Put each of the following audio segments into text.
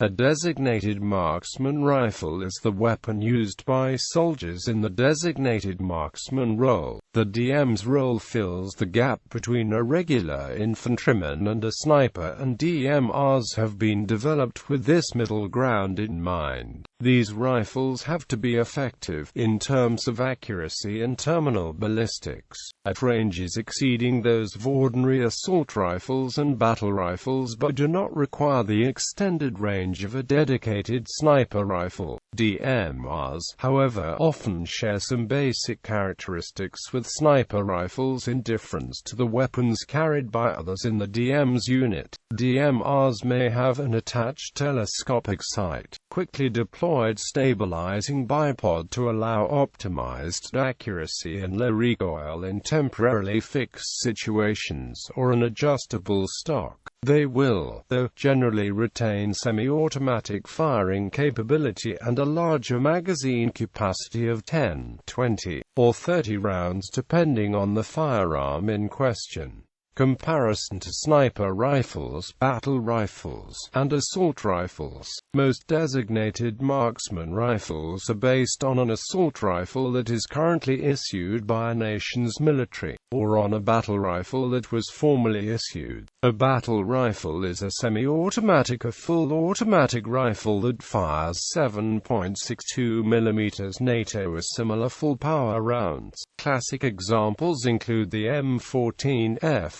A designated marksman rifle is the weapon used by soldiers in the designated marksman role. The DM's role fills the gap between a regular infantryman and a sniper, and DMRs have been developed with this middle ground in mind. These rifles have to be effective in terms of accuracy and terminal ballistics at ranges exceeding those of ordinary assault rifles and battle rifles, but do not require the extended range of a dedicated sniper rifle. DMRs, however, often share some basic characteristics with sniper rifles in difference to the weapons carried by others in the DM's unit. DMRs may have an attached telescopic sight, quickly deployed stabilizing bipod to allow optimized accuracy and low recoil in temporarily fixed situations, or an adjustable stock. They will, though, generally retain semi-automatic firing capability and a larger magazine capacity of 10, 20, or 30 rounds depending on the firearm in question. Comparison to sniper rifles, battle rifles, and assault rifles. Most designated marksman rifles are based on an assault rifle that is currently issued by a nation's military, or on a battle rifle that was formerly issued. A battle rifle is a semi-automatic or full automatic rifle that fires 7.62 mm NATO with similar full-power rounds. Classic examples include the M16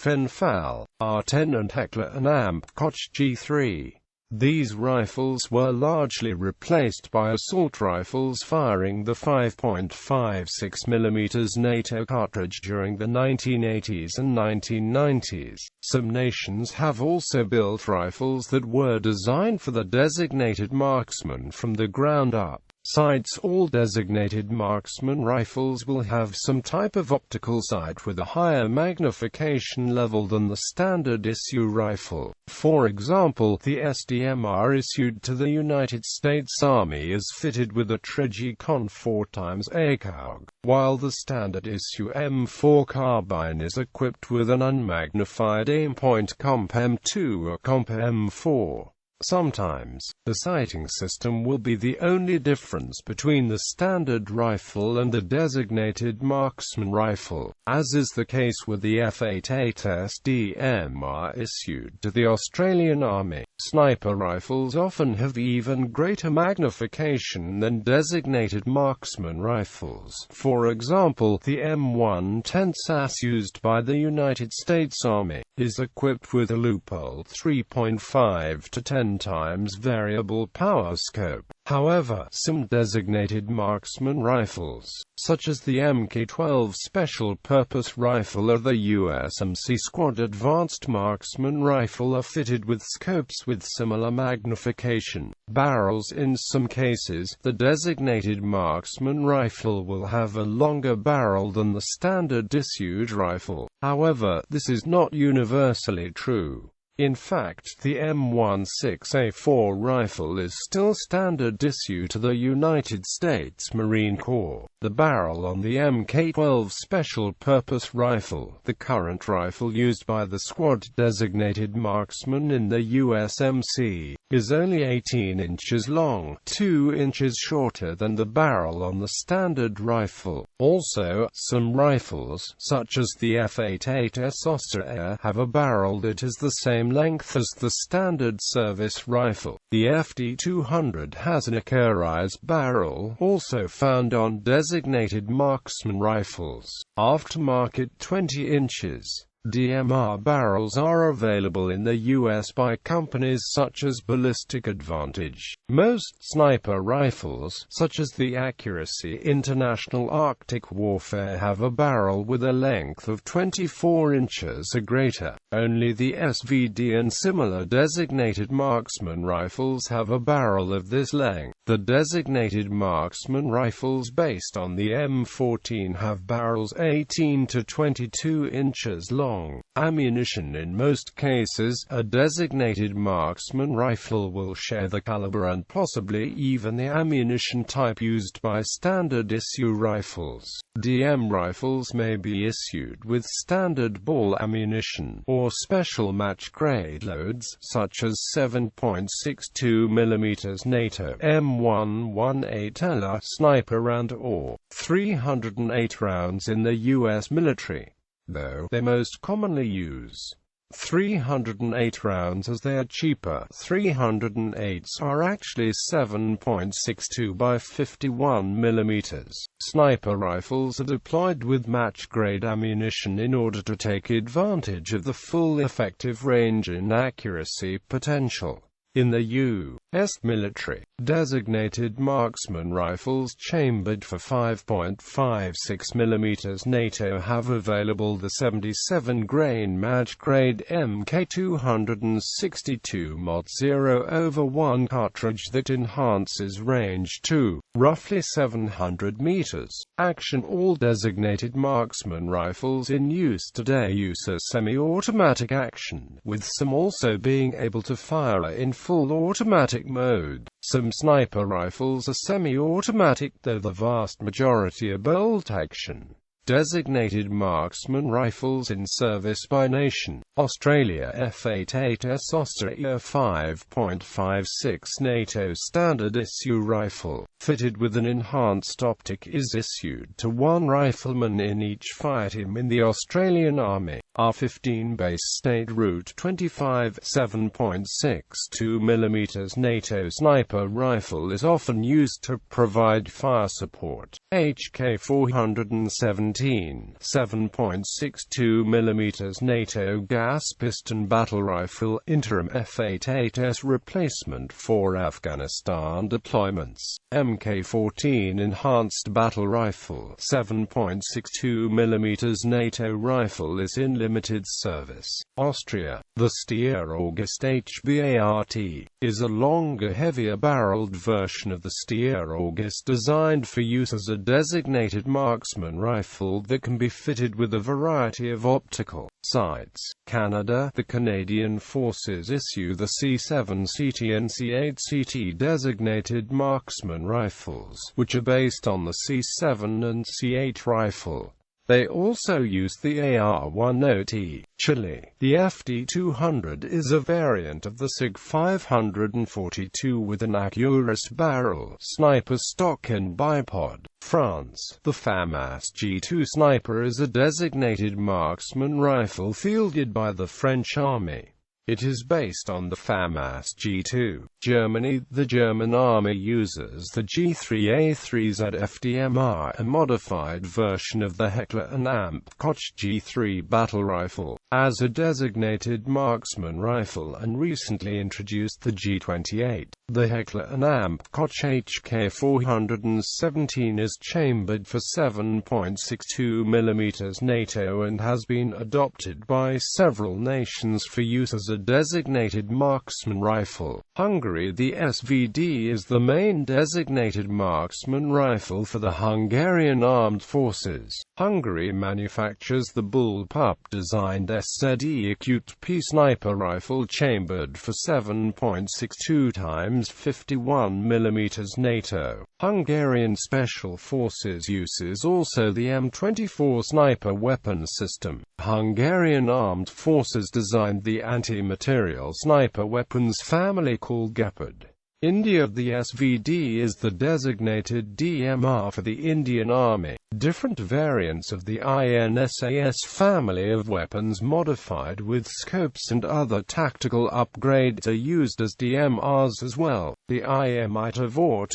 Rifle, R10 and Heckler & Amp Koch G3. These rifles were largely replaced by assault rifles firing the 5.56 mm NATO cartridge during the 1980s and 1990s. Some nations have also built rifles that were designed for the designated marksman from the ground up. Sights. All designated marksman rifles will have some type of optical sight with a higher magnification level than the standard issue rifle. For example, the DMR issued to the United States Army is fitted with a Trigicon 4x ACOG, while the standard issue M4 carbine is equipped with an unmagnified aimpoint Comp M2 or Comp M4. Sometimes, the sighting system will be the only difference between the standard rifle and the designated marksman rifle, as is the case with the F88S DMR issued to the Australian Army. Sniper rifles often have even greater magnification than designated marksman rifles. For example, the M16 SAS used by the United States Army is equipped with a loophole 3.5 to 10 times variable power scope. However, some designated marksman rifles, such as the Mk12 Special Purpose Rifle or the USMC Squad Advanced Marksman Rifle, are fitted with scopes with similar magnification barrels. In some cases, the designated marksman rifle will have a longer barrel than the standard issued rifle. However, this is not universally true. In fact, the M16A4 rifle is still standard issue to the United States Marine Corps. The barrel on the Mk12 Special Purpose Rifle, the current rifle used by the squad-designated marksman in the USMC, is only 18 inches long, 2 inches shorter than the barrel on the standard rifle. Also, some rifles, such as the F88S Austria, have a barrel that is the same length as the standard service rifle. The FD200 has an Akerized barrel, also found on designated marksman rifles. Aftermarket 20 inches DMR barrels are available in the US by companies such as Ballistic Advantage. Most sniper rifles, such as the Accuracy International Arctic Warfare, have a barrel with a length of 24 inches or greater. Only the SVD and similar designated marksman rifles have a barrel of this length. The designated marksman rifles based on the M14 have barrels 18 to 22 inches long. ammunition. In most cases, a designated marksman rifle will share the caliber and possibly even the ammunition type used by standard-issue rifles. DM rifles may be issued with standard ball ammunition, or special match-grade loads, such as 7.62mm NATO M118LR sniper round or 308 rounds in the U.S. military, though they most commonly use 308 rounds as they are cheaper. 308s are actually 7.62 by 51mm. Sniper rifles are deployed with match-grade ammunition in order to take advantage of the full effective range and accuracy potential. In the U.S. military, designated marksman rifles chambered for 5.56mm NATO have available the 77-grain match-grade Mk262 Mod 0/1 cartridge that enhances range to roughly 700 meters. Action. All designated marksman rifles in use today use a semi-automatic action, with some also being able to fire in full automatic mode. Some sniper rifles are semi-automatic, though the vast majority are bolt action. Designated marksman rifles in service by nation. Australia F88S Austria 5.56 NATO standard issue rifle, fitted with an enhanced optic, is issued to one rifleman in each fire team in the Australian Army. R15 base state route 25 7.62mm NATO sniper rifle is often used to provide fire support. HK 417 7.62mm NATO gas piston battle rifle, interim F88S replacement for Afghanistan deployments. MK14 enhanced battle rifle 7.62mm NATO rifle is in limited service. Austria. The Stier August HBART is a longer, heavier barreled version of the Stier August, designed for use as a designated marksman rifle that can be fitted with a variety of optical sights. Canada. The Canadian Forces issue the C7CT and C8CT designated marksman rifles, which are based on the C7 and C8 rifle. They also use the AR-10T. Chile. The FD-200 is a variant of the SIG 542 with an accurate barrel, sniper stock and bipod. France. The FAMAS G2 sniper is a designated marksman rifle fielded by the French Army. It is based on the FAMAS G2. Germany. The German Army uses the G3A3Z FDMR, a modified version of the Heckler & Amp Koch G3 battle rifle, as a designated marksman rifle, and recently introduced the G28. The Heckler & Amp Koch HK 417 is chambered for 7.62mm NATO and has been adopted by several nations for use as a designated marksman rifle. Hungary. The SVD is the main designated marksman rifle for the Hungarian Armed Forces. Hungary manufactures the bullpup-designed SZE Acute P sniper rifle chambered for 7.62 x 51mm NATO. Hungarian Special Forces uses also the M24 sniper weapon system. Hungarian Armed Forces designed the anti-material sniper weapons family called Gepard. India. The SVD is the designated DMR for the Indian Army. Different variants of the INSAS family of weapons modified with scopes and other tactical upgrades are used as DMRs as well. The IMI Tavor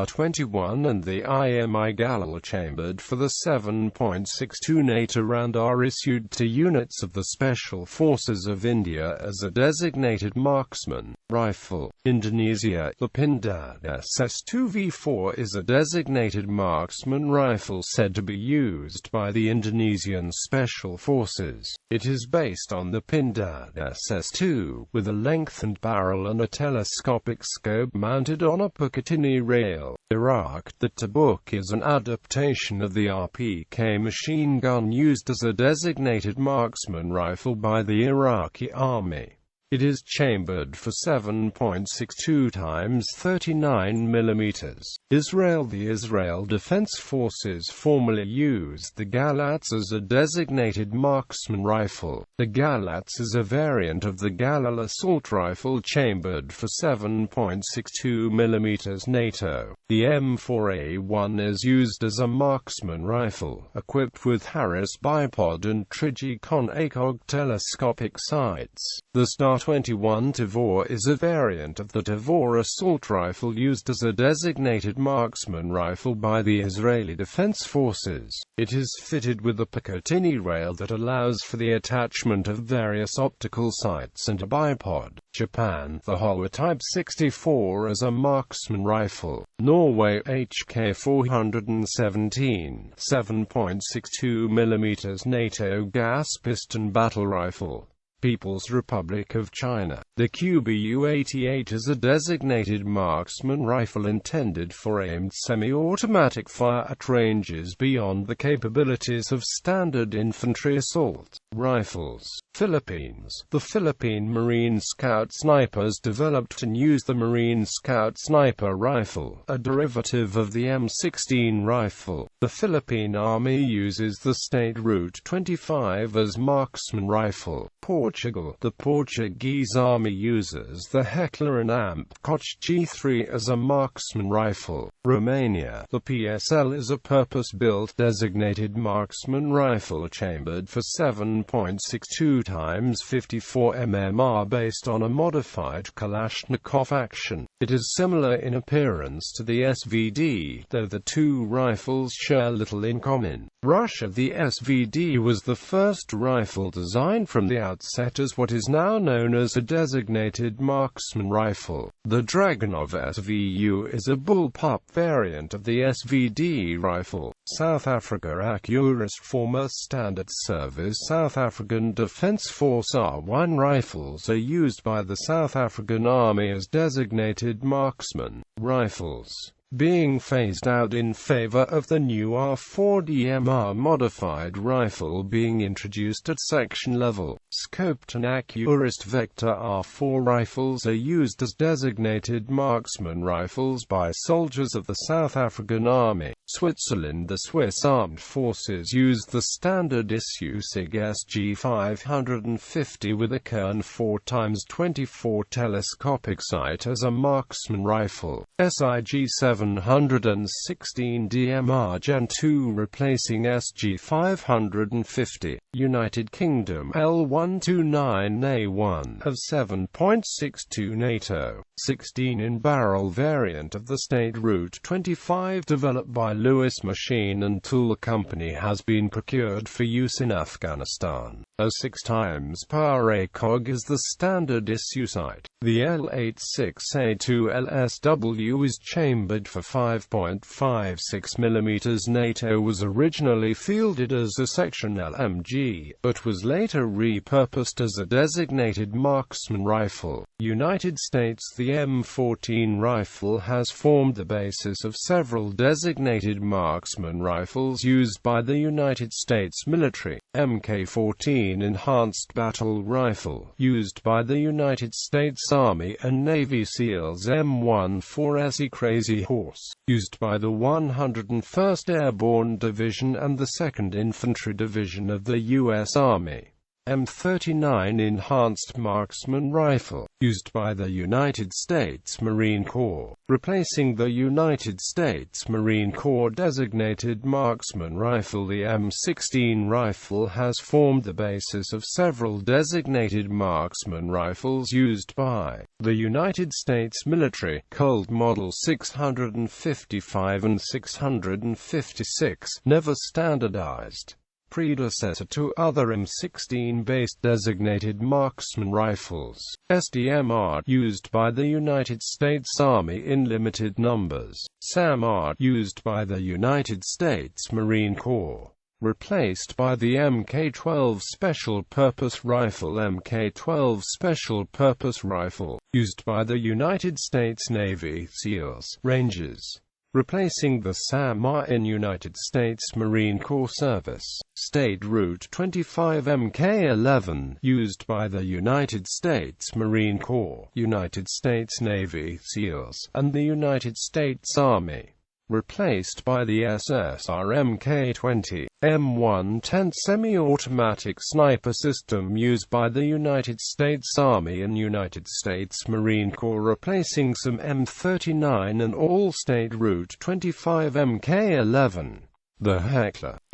21 and the IMI Galil chambered for the 7.62 NATO round are issued to units of the Special Forces of India as a designated marksman rifle. Indonesia. The Pindad SS2V4 is a designated marksman rifle said to be used by the Indonesian Special Forces. It is based on the Pindad SS2, with a lengthened barrel and a telescopic scope mounted on a Picatinny rail. Iraq. The Tabuk is an adaptation of the RPK machine gun used as a designated marksman rifle by the Iraqi army. It is chambered for 7.62 x 39 mm. Israel. The Israel Defense Forces formerly used the Galatz as a designated marksman rifle. The Galatz is a variant of the Galil assault rifle chambered for 7.62 mm NATO. The M4A1 is used as a marksman rifle, equipped with Harris bipod and Trigicon ACOG telescopic sights. The Star 21 Tavor is a variant of the Tavor assault rifle used as a designated marksman rifle by the Israeli Defense Forces. It is fitted with a Picatinny rail that allows for the attachment of various optical sights and a bipod. Japan. The holotype 64 as a marksman rifle. Norway. HK 417 7.62 mm NATO gas piston battle rifle. People's Republic of China. The QBU-88 is a designated marksman rifle intended for aimed semi-automatic fire at ranges beyond the capabilities of standard infantry assault rifles. Philippines. The Philippine Marine Scout snipers developed and used the Marine Scout sniper rifle, a derivative of the M16 rifle. The Philippine Army uses the State Route 25 as marksman rifle. Portugal. The Portuguese Army uses the Heckler & Amp Koch G3 as a marksman rifle. Romania. The PSL is a purpose-built designated marksman rifle chambered for 7.62 x 54 mmR based on a modified Kalashnikov action. It is similar in appearance to the SVD, though the two rifles share little in common. Russia. The SVD was the first rifle designed from the outset as what is now known as a designated marksman rifle. The Dragunov Svu is a bullpup variant of the SVD rifle. South Africa. Accurist. Former Standard Service South African Defence Force R1 rifles are used by the South African Army as designated marksman rifles, being phased out in favor of the new R4 DMR modified rifle being introduced at section level. Scoped and Accurist Vector R4 rifles are used as designated marksman rifles by soldiers of the South African Army. Switzerland. The Swiss Armed Forces used the standard issue SIG SG 550 with a Kern 4x24 telescopic sight as a marksman rifle. SIG 716 DMR Gen 2 replacing SG 550. United Kingdom. L129A1 of 7.62 NATO. 16-in-barrel variant of the State Route 25 developed by Lewis Machine and Tool Company has been procured for use in Afghanistan. A 6x power ACOG is the standard issue sight. The L86A2 LSW is chambered for 5.56 mm. NATO was originally fielded as a section LMG, but was later repurposed as a designated marksman rifle. United States. The M14 rifle has formed the basis of several designated marksman rifles used by the United States military. Mk14 Enhanced Battle Rifle, used by the United States Army and Navy SEALs. M14SE Crazy Horse, used by the 101st Airborne Division and the 2nd Infantry Division of the U.S. Army. M39 Enhanced Marksman Rifle, used by the United States Marine Corps, replacing the United States Marine Corps designated marksman rifle. The M16 rifle has formed the basis of several designated marksman rifles used by the United States military. Colt Model 655 and 656, never standardized. Predecessor to other M16-based designated marksman rifles. DMR, used by the United States Army in limited numbers. SAMR, used by the United States Marine Corps. replaced by the Mk12 Special Purpose Rifle. Mk12 Special Purpose Rifle, used by the United States Navy SEALs, Rangers, replacing the SAMR in United States Marine Corps Service. State Route 25 Mk11, used by the United States Marine Corps, United States Navy SEALs, and the United States Army, replaced by the SSR Mk20, M110 semi-automatic sniper system used by the United States Army and United States Marine Corps, replacing some M39 and all. State Route 25 Mk11. The Heckler &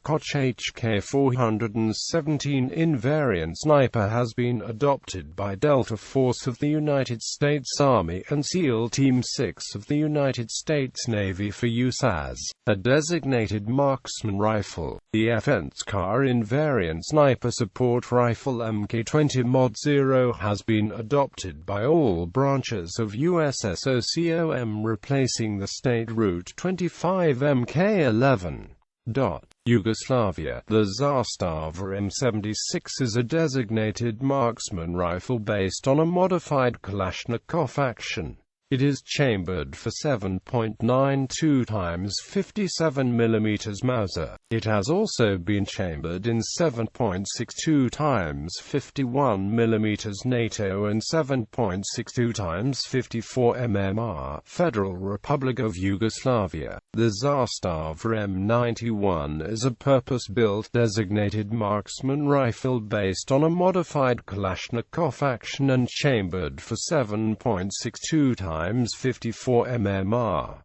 Koch HK417 invariant sniper has been adopted by Delta Force of the United States Army and SEAL Team 6 of the United States Navy for use as a designated marksman rifle. The Offense-Car invariant sniper support rifle Mk20 Mod 0 has been adopted by all branches of USSOCOM, replacing the State Route 25 Mk11. Yugoslavia. The Zastava M76 is a designated marksman rifle based on a modified Kalashnikov action. It is chambered for 7.92 x 57 mm Mauser. It has also been chambered in 7.62 x 51 mm NATO and 7.62 x 54 mmR. Federal Republic of Yugoslavia. The Zastava M91 is a purpose-built designated marksman rifle based on a modified Kalashnikov action and chambered for 7.62 x 54 mmR.